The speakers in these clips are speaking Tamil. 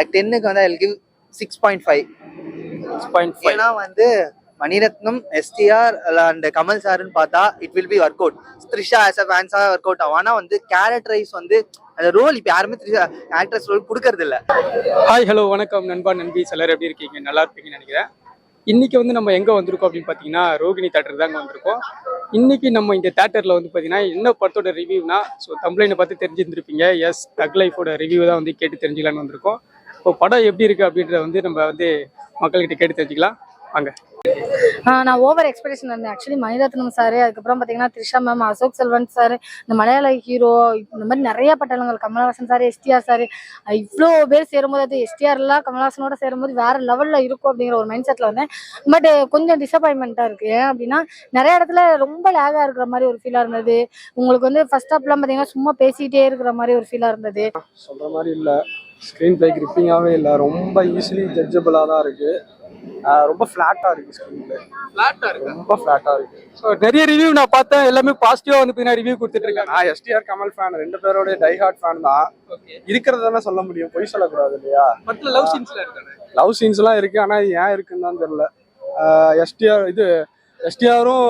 லைக் 10க்கு வந்து ஐ கிவ் 6.5. 6.5. ஏன்னா வந்து மணிரத்னம், எஸ்டிஆர் அண்ட் கமல் சார்னு பார்த்தா it will be work out. Trisha as a ஃபேன்ஸா ஒர்க் அவுட் ஆகும். ஆனா வந்து கேரக்டரைஸ் வந்து அந்த ரோல் இப்போ யாருமே த்ரிஷா ஆக்ட்ரஸ் ரோல் கொடுக்கறது இல்லை. ஹாய் ஹலோ வணக்கம் நண்பா நண்பி எல்லாரும் எப்படி இருக்கீங்க? நல்லா இருப்பீங்கன்னு நினைக்கிறேன். இன்னைக்கு வந்து நம்ம எங்கே வந்திருக்கோம் அப்படின்னு பார்த்தீங்கன்னா ரோகிணி தேட்டர் தாங்க வந்திருக்கோம். இன்னைக்கு நம்ம இந்த தேட்டரில் வந்து பார்த்தீங்கன்னா என்ன படத்தோட ரிவ்யூனா, ஸோ தம்ப்லைனை பார்த்து தெரிஞ்சிருந்துருப்பீங்க. எஸ் தக் லைஃபோட ரிவ்யூ தான் வந்து கேட்டு தெரிஞ்சுக்கலான்னு வந்திருக்கோம். இப்போ படம் எப்படி இருக்குது அப்படின்றத வந்து நம்ம வந்து மக்கள்கிட்ட கேட்டு தெரிஞ்சுக்கலாம் வாங்க. நான் ஓவர் எக்ஸ்பெக்டேஷன் இருந்தேன். ஆக்சுவலி மணிரத்னம் சார், அதுக்கப்புறம் பார்த்தீங்கன்னா த்ரிஷா மேம், அசோக் செல்வன் சார், இந்த மலையாள ஹீரோ, இந்த மாதிரி நிறைய பட்டாளங்கள், கமல்ஹாசன் சார், எஸ்டிஆர் சார், இவ்வளோ பேர் சேரும்போது அது எஸ்டிஆர்லாம் கமல்ஹாசனோட சேரும்போது வேற லெவலில் இருக்கும் அப்படிங்கிற ஒரு மைண்ட் செட்டில் வந்தேன். பட் கொஞ்சம் டிசப்பாயின்மெண்ட்டாக இருக்குது. ஏன் அப்படின்னா நிறைய இடத்துல ரொம்ப லேகாக இருக்கிற மாதிரி ஒரு ஃபீலாக இருந்தது. உங்களுக்கு வந்து ஃபர்ஸ்ட் ஹாப்லாம் பார்த்தீங்கன்னா சும்மா பேசிகிட்டே இருக்கிற மாதிரி ஒரு ஃபீலாக இருந்தது. சொல்கிற மாதிரி இல்லை, ஸ்க்ரீன் பிளே கிரிப்பிங்காகவே இல்லை, ரொம்ப ஈஸிலி ஜட்ஜபிளாக தான் இருக்குது. ரொம்ப ஃப்ளாட்டாக இருக்குது, ஸ்க்ரீன் பிளே ஃப்ளாட்டாக இருக்குது, ரொம்ப ஃப்ளாட்டாக இருக்குது. ஸோ நிறைய ரிவ்யூ நான் பார்த்தேன், எல்லாமே பாசிட்டிவாக வந்து பார்த்தீங்கன்னா ரிவ்யூ கொடுத்துட்டு இருக்காங்க. நான் எஸ்டிஆர் கமல் ஃபேன், ரெண்டு பேரோட டை ஹார்ட் ஃபேன் தான். இருக்கிறதானே சொல்ல முடியும், பொய் சொல்லக்கூடாது இல்லையா? படத்தில் லவ் சீன்ஸ்லாம் இருக்காங்க, லவ் சீன்ஸ்லாம் இருக்குது. ஆனால் ஏன் இருக்குன்னு தான் தெரியல. எஸ்டிஆரும்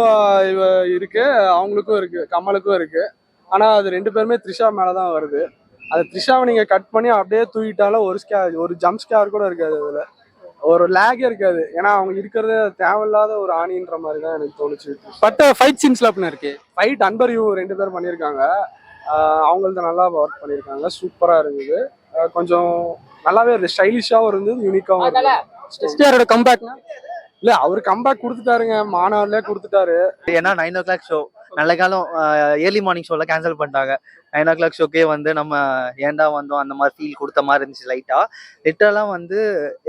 இருக்கு, அவங்களுக்கும் இருக்குது, கமலுக்கும் இருக்குது. ஆனால் அது ரெண்டு பேருமே த்ரிஷா மேலே தான் வருது. அது த்ரிஷாவை நீங்கள் கட் பண்ணி அப்படியே தூக்கிட்டாலும் ஒரு ஜம்ப் ஸ்கேர் கூட இருக்காது, அதில் ஒரு லேகே இருக்காது. ஏன்னா அவங்க இருக்கிறது தேவையில்லாத ஒரு ஆணின்ற மாதிரி தான் எனக்கு தோணுச்சு. பட் ஃபைட் சீன்ஸ்லாம் அப்படின்னா இருக்கு. ஃபைட் அன்பர்யூ ரெண்டு பேர் பண்ணியிருக்காங்க, அவங்கள்ட்ட நல்லா ஒர்க் பண்ணியிருக்காங்க, சூப்பராக இருந்தது. கொஞ்சம் நல்லாவே இருந்தது, ஸ்டைலிஷாகவும் இருந்தது, யூனிக்காகவும் இருந்தது. எஸ்டிஆரோட கம்பேக்னா இல்லை, அவர் கம்பேக் கொடுத்துட்டாருங்க, மாநாடுலேயே கொடுத்துட்டாரு. ஏன்னா 9 o'clock ஷோ நல்ல காலம் ஏர்லி மார்னிங் ஷோவில் கேன்சல் பண்ணிட்டாங்க. 9 o'clock ஷோக்கே வந்து நம்ம ஏண்டா வந்தோம் அந்த மாதிரி ஃபீல் கொடுத்த மாதிரி இருந்துச்சு. லைட்டாக லிட்டரலாக வந்து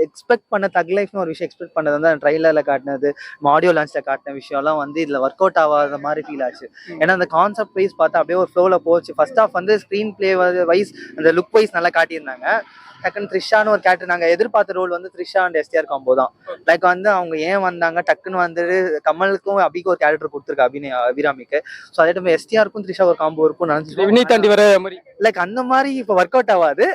எக்ஸ்பெக்ட் பண்ண தக் லைஃப்னு ஒரு விஷயம் எக்ஸ்பெக்ட் பண்ணது வந்து ட்ரைலரில் காட்டினது, ஆடியோ லான்ச்சில் காட்டின விஷயம்லாம் வந்து இதில் ஒர்க் அவுட் ஆகாத மாதிரி ஃபீல் ஆச்சு. ஏன்னா அந்த கான்செப்ட் வைஸ் பார்த்தா அப்படியே ஒரு ஃப்ளோவில் போச்சு. ஃபர்ஸ்ட் ஆஃப் வந்து ஸ்க்ரீன் பிளே வைஸ் அந்த லுக் வைஸ் நல்லா காட்டியிருந்தாங்க. டக்குன்னு த்ரிஷான்னு ஒரு கேரக்டர் நாங்கள் எதிர்பார்த்த ரோல் வந்து த்ரிஷா அண்ட் எஸ்டிஆர் காம்போ தான். லைக் வந்து அவங்க ஏன் வந்தாங்க, டக்குன்னு வந்துட்டு கமலுக்கும் அபிக்கு ஒரு கேரக்டர் கொடுத்துருக்கு, அபிராமிக்கு. ஸோ அதே டைம் எஸ்டிஆருக்கும் த்ரிஷா ஒரு காம்போ இருக்கும் நினைச்சிட்டு வினய் தாண்டி வர மாதிரி. லைக் அந்த மாதிரி இப்போ ஒர்க் அவுட் ஆகாது.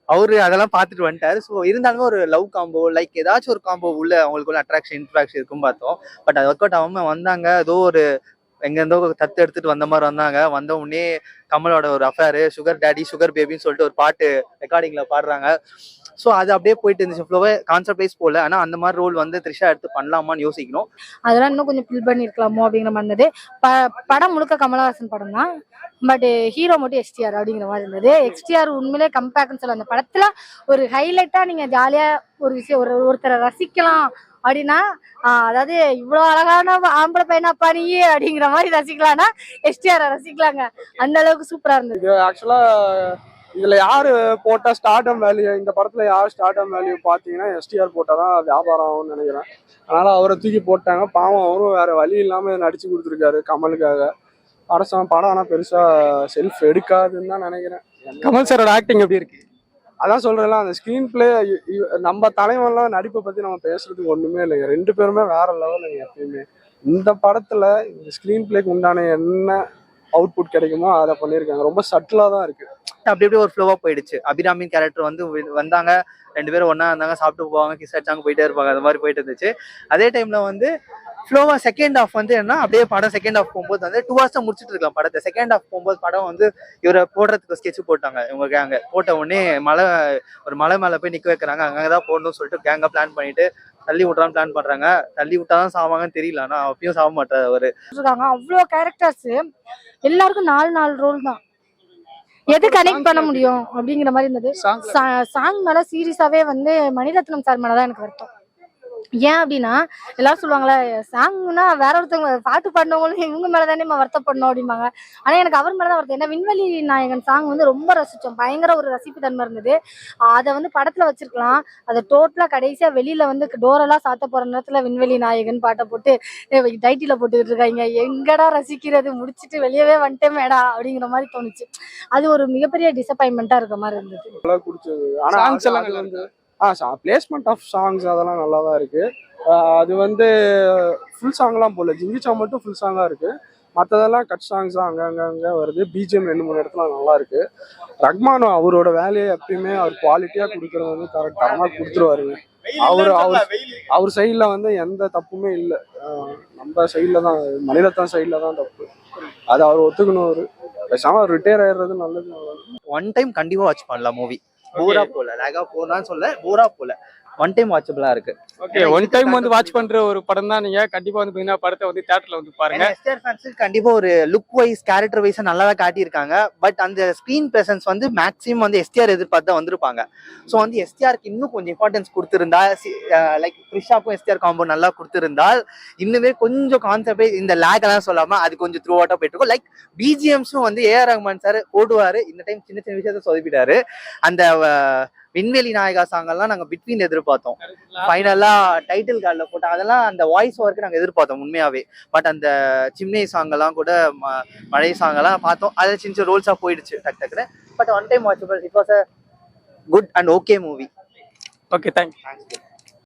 அவரு அதெல்லாம் பார்த்துட்டு வந்துட்டாரு. ஸோ இருந்தாலுமே ஒரு லவ் காம்போ, லைக் ஏதாச்சும் ஒரு காம்போ உள்ள அவங்களுக்குள்ள அட்ராக்ஷன் இன்ட்ராக்ஷன் இருக்கும் பார்த்தோம். பட் அது ஒர்க் அவுட் ஆகாம வந்தாங்க. ஏதோ ஒரு எங்கேருந்தோ தத்து எடுத்துட்டு வந்த மாதிரி வந்தாங்க. வந்த உடனே கமலோட ஒரு அஃபேரு, சுகர் டேடி சுகர் பேபின்னு சொல்லிட்டு ஒரு பாட்டு ரெக்கார்டிங்ல பாடுறாங்க. ஸோ அது அப்படியே போயிட்டு இருந்துச்சு, ஃப்ளோவே கான்செப்ட் வைஸ் போல. ஆனால் அந்த மாதிரி ரோல் வந்து த்ரிஷா எடுத்து பண்ணலாமான்னு யோசிக்கணும். அதெல்லாம் இன்னும் கொஞ்சம் ஃபில் பண்ணியிருக்கலாமோ அப்படிங்கிற மாதிரி இருந்தது. படம் முழுக்க கமலஹாசன் படம் தான், பட் ஹீரோ மட்டும் எஸ்டிஆர் அப்படிங்கிற மாதிரி இருந்தது. எஸ்டிஆர் உண்மையிலே கம்பேக்னு சொல்ல, அந்த படத்துல ஒரு ஹைலைட்டா நீங்க ஜாலியா ஒரு விஷயம் ஒருத்தரை ரசிக்கலாம் அப்படின்னா, அதாவது இவ்வளவு அழகான ஆம்பளை பையனாப்பா நீ அப்படிங்கிற மாதிரி ரசிக்கலாம்னா எஸ்டிஆர் ரசிக்கலாங்க. அந்த அளவுக்கு சூப்பரா இருந்தது. இது ஆக்சுவலா இதுல யாரு போட்டா ஸ்டார்டம் வேல்யூ, இந்த படத்துல யார் ஸ்டார்டம் வேல்யூ பாத்தீங்கன்னா எஸ்டிஆர் போட்டாதான் வியாபாரம் ஆகும்னு நினைக்கிறேன். அதனால அவரை தூக்கி போட்டாங்க. பாவம், அவரும் வேற வழி இல்லாம நடிச்சு கொடுத்துருக்காரு கமலுக்காக. படம் ஆனா பெருசா செல்ஃப் எடுக்காதுன்னு தான் நினைக்கிறேன். கமல் சாரோட ஆக்டிங் எப்படி இருக்கு? அதான் சொல்றேன்ல, அந்த ஸ்கிரீன் பிளே, நம்ம தலைவன்லாம் நடிப்பை பத்தி நம்ம பேசுறதுக்கு ஒண்ணுமே இல்லைங்க. ரெண்டு பேருமே வேற லெவலுங்க. எப்பயுமே இந்த படத்துல இந்த ஸ்கிரீன் பிளேக்கு உண்டான என்ன அவுட்புட் கிடைக்குமோ அதை பண்ணியிருக்காங்க. ரொம்ப சட்டிலா தான் இருக்கு. அப்படி அப்படியே ஒரு ஃப்ளோவா போயிடுச்சு. அபிராமின் கேரக்டர் வந்து வந்தாங்க, ரெண்டு பேரும் ஒன்னா இருந்தாங்க, சாப்பிட்டு போவாங்க, கிஸ் அடிச்சாங்க, போயிட்டே இருப்பாங்க. அந்த மாதிரி போயிட்டு இருந்துச்சு. அதே டைம்ல வந்து ஃப்ளோவா செகண்ட் ஹாஃப் வந்து என்ன, அப்படியே படம் செகண்ட் ஹாஃப் போகும்போது வந்து 2 hours முடிச்சுட்டு இருக்கலாம் படத்தை. செகண்ட் ஹாஃப் போகும்போது படம் வந்து இவரை போடுறதுக்கு ஸ்கெட்ச் போட்டாங்க. இவங்க கேங்க போட்ட உடனே ஒரு மலை மேல போய் நிக்க வைக்கிறாங்க. அங்கதான் போடணும்னு சொல்லிட்டு கேங்க பிளான் பண்ணிட்டு தள்ளி விட்றான்னு பிளான் பண்றாங்க. தள்ளி விட்டாதான் சாவாங்கன்னு தெரியல, ஆனா அப்பயும் சாக மாட்டாரு அவரு. அவ்வளோ கேரக்டர்ஸ், எல்லாருக்கும் 4 ரோல் தான். எது கனெக்ட் பண்ண முடியும் அப்படிங்கிற மாதிரி இருந்தது. சாங் மேல சீரியஸாவே வந்து மணிரத்னம் சார் மேலதான் எனக்கு வருத்தம். ஏன் அப்படின்னா எல்லாரும் சொல்லுவாங்களே, சாங்னா வேற ஒருத்தவங்க பாட்டு பாடினவங்களும் இவங்க மேலதானே வருத்தப்படணும் அப்படிம்பாங்க. ஆனா எனக்கு அவர் மேலதான் வருத்தம். ஏன்னா விண்வெளி நாயகன் சாங் வந்து ரொம்ப ரசிச்சோம், பயங்கர ஒரு ரசிப்பு தன்மை இருந்தது. அதை வந்து படத்துல வச்சிருக்கலாம். அதை டோட்டலா கடைசியா வெளியில வந்து டோரெல்லாம் சாத்த போற நேரத்துல விண்வெளி நாயகன் பாட்டை போட்டு டைட்டில போட்டுக்கிட்டு இருக்காங்க. எங்கடா ரசிக்கிறது, முடிச்சுட்டு வெளியவே வந்துட்டே மேடா அப்படிங்கிற மாதிரி தோணுச்சு. அது ஒரு மிகப்பெரிய டிசப்பாயின்மெண்டா இருக்க மாதிரி இருந்தது. பிளேஸ்மெண்ட் ஆஃப் சாங்ஸ் அதெல்லாம் நல்லா தான் இருக்கு. அது வந்து ஃபுல் சாங்லாம் போல, ஜிங்கிச்சா மட்டும் ஃபுல் சாங்கா இருக்கு. மற்றதெல்லாம் கட் சாங்ஸ் தான் அங்கே வருது. பிஜிஎம் 2-3 இடத்துல நல்லா இருக்கு. ரஹ்மான் அவரோட வேலையை எப்பயுமே அவர் குவாலிட்டியா கொடுக்கறது வந்து தரமா கொடுத்துருவாருங்க. அவர் சைட்ல வந்து எந்த தப்புமே இல்லை. நம்ம சைட்ல தான், மணிரத்னம் சைட்ல தான் தப்பு. அது அவர் ஒத்துக்கணும். அவரு பேசாம ரிட்டையர் ஆயிடுறது நல்லது. ஒன் டைம் கண்டிப்பா வாட்ச் பண்ணலாம் மூவி. போரா போல, லேகா போனான்னு சொல்ல, போரா போல, ஒன் டைம் வாட்சபிளா இருக்கு. ஓகே, ஒன் டைம் வந்து வாட்ச் பண்ற ஒரு படம் தான். நீங்க கண்டிப்பா வந்து பாத்தீங்கன்னா படத்தை வந்து தியேட்டர்ல வந்து பாருங்க. எஸ்டிஆர் ஃபேன்ஸுக்கு கண்டிப்பா ஒரு லுக் வைஸ், கேரக்டர் வைஸ் நல்லா தான் காட்டியிருக்காங்க. பட் அந்த ஸ்கிரீன் பிரசன்ஸ் வந்து மேக்ஸிமம் வந்து எஸ்டிஆர் எதிர்பார்த்து தான் வந்திருப்பாங்க. ஸோ வந்து எஸ்டிஆருக்கு இன்னும் கொஞ்சம் இம்பார்ட்டன்ஸ் கொடுத்துருந்தா, லைக் த்ரிஷாக்கும் எஸ்டிஆர் காம்போ நல்லா கொடுத்துருந்தால் இன்னுமே கொஞ்சம் கான்செப்டே இந்த லேக் எல்லாம் சொல்லாம அது கொஞ்சம் த்ரூ அவுட்டா போயிட்டு இருக்கும். லைக் பிஜிஎம்ஸும் வந்து ஏஆர் ரஹ்மான் சார் போடுவாரு. இந்த டைம் சின்ன சின்ன விஷயத்த சொதப்பிட்டாரு. அந்த விண்வெளி நாயகா சாங் எல்லாம் நாங்க பிட்வீன் எதிர்பார்த்தோம். ஃபைனலா டைட்டில் கார்டில் போட்ட அதெல்லாம் அந்த வாய்ஸ் ஒர்க்கு நாங்க எதிர்பார்த்தோம் உண்மையாவே. பட் அந்த சிம்னி சாங் எல்லாம் கூட மழை சாங் எல்லாம் பார்த்தோம். அது சின்ன ரோல்ஸா போயிடுச்சு டக்குன்னு. But one time watchable. It was a good and okay movie. Okay, thanks.